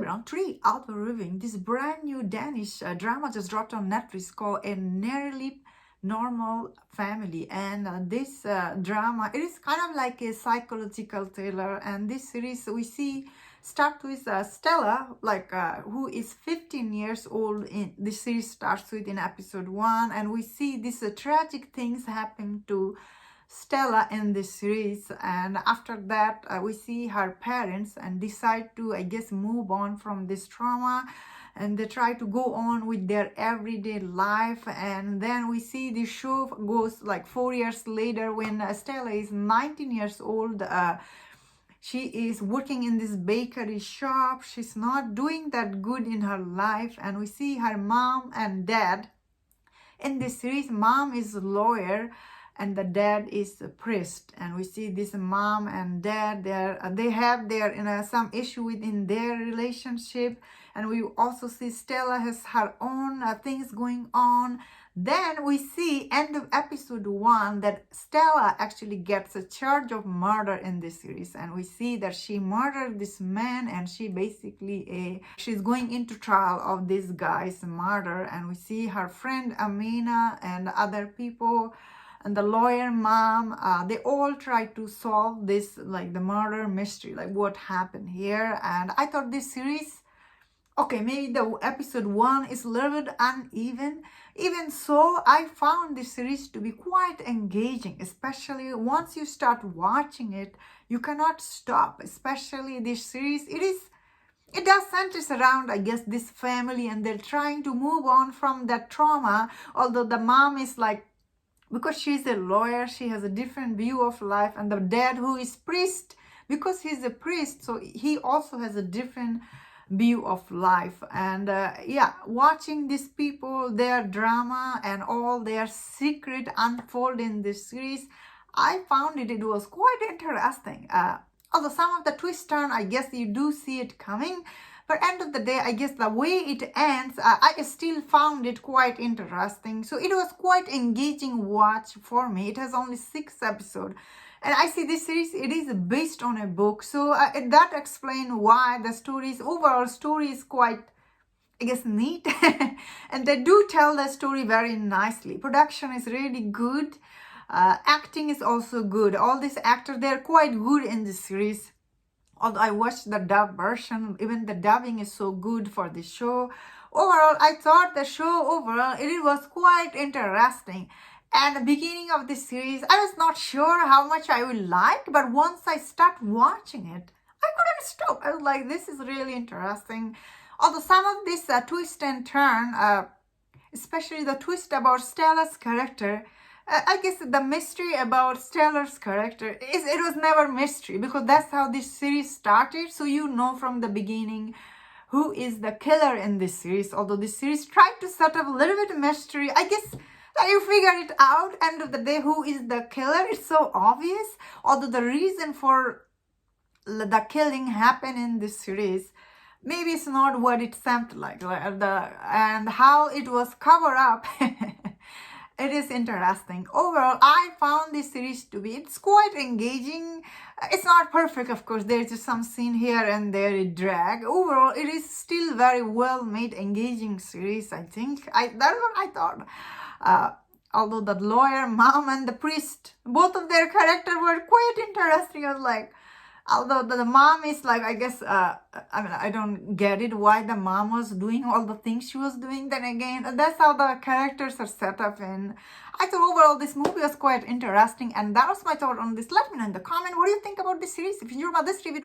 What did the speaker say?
everyone. Today I'll be reviewing this brand new Danish drama just dropped on Netflix called A Nearly Normal Family. And this drama, it is kind of like a psychological thriller. And this series we see start with Stella, who is 15 years old. In this series starts with in episode 1, and we see these tragic things happen to Stella in this series. And after that we see her parents and decide to, I guess, move on from this trauma, and they try to go on with their everyday life. And then we see the show goes like 4 years later when Stella is 19 years old. She is working in this bakery shop. She's not doing that good in her life, and we see her mom and dad in this series. Mom is a lawyer and the dad is a priest, and we see this mom and dad, they have their some issue within their relationship. And we also see Stella has her own things going on. Then we see end of episode 1 that Stella actually gets a charge of murder in this series, and we see that she murdered this man, and she basically she's going into trial of this guy's murder. And we see her friend Amina and other people and the lawyer mom, they all try to solve this, like the murder mystery, like what happened here. And I thought this series, okay, maybe the episode 1 is a little bit uneven. Even so, I found this series to be quite engaging, especially once you start watching it, you cannot stop. Especially this series, it does centers around, I guess, this family, and they're trying to move on from that trauma. Although the mom is like, because she's a lawyer, she has a different view of life. And the dad, who is priest, because he's a priest, so he also has a different view of life. And yeah, watching these people, their drama and all their secret unfold in this series, I found it was quite interesting. Although some of the twist turn, I guess you do see it coming, but end of the day, I guess the way it ends, I still found it quite interesting. So it was quite engaging watch for me. It has only 6 episodes. And I see this series, it is based on a book. So that explains why the overall story is quite, I guess, neat. And they do tell the story very nicely. Production is really good. Acting is also good. All these actors, they're quite good in this series. Although I watched the dub version, even the dubbing is so good for the show. Overall, I thought the show overall, it was quite interesting. At the beginning of this series, I was not sure how much I would like, but once I start watching it, I couldn't stop. I was like, this is really interesting. Although some of this twist and turn, especially the twist about Stella's character, I guess the mystery about Stella's character it was never mystery, because that's how this series started. So you know from the beginning who is the killer in this series. Although this series tried to set up a little bit of mystery, I guess you figure it out. End of the day, who is the killer? It's so obvious. Although the reason for the killing happened in this series, maybe it's not what it seemed like, and how it was covered up. It is interesting. Overall, I found this series to be, it's quite engaging. It's not perfect, of course. There's just some scene here and there it drag. Overall, it is still very well made, engaging series, I think. That's what I thought. Although the lawyer, mom, and the priest, both of their characters were quite interesting. I was like, although the mom is like, I guess, I don't get it why the mom was doing all the things she was doing. Then again, that's how the characters are set up. And I thought overall this movie was quite interesting. And that was my thought on this. Let me know in the comment what do you think about this series. If you enjoyed this review,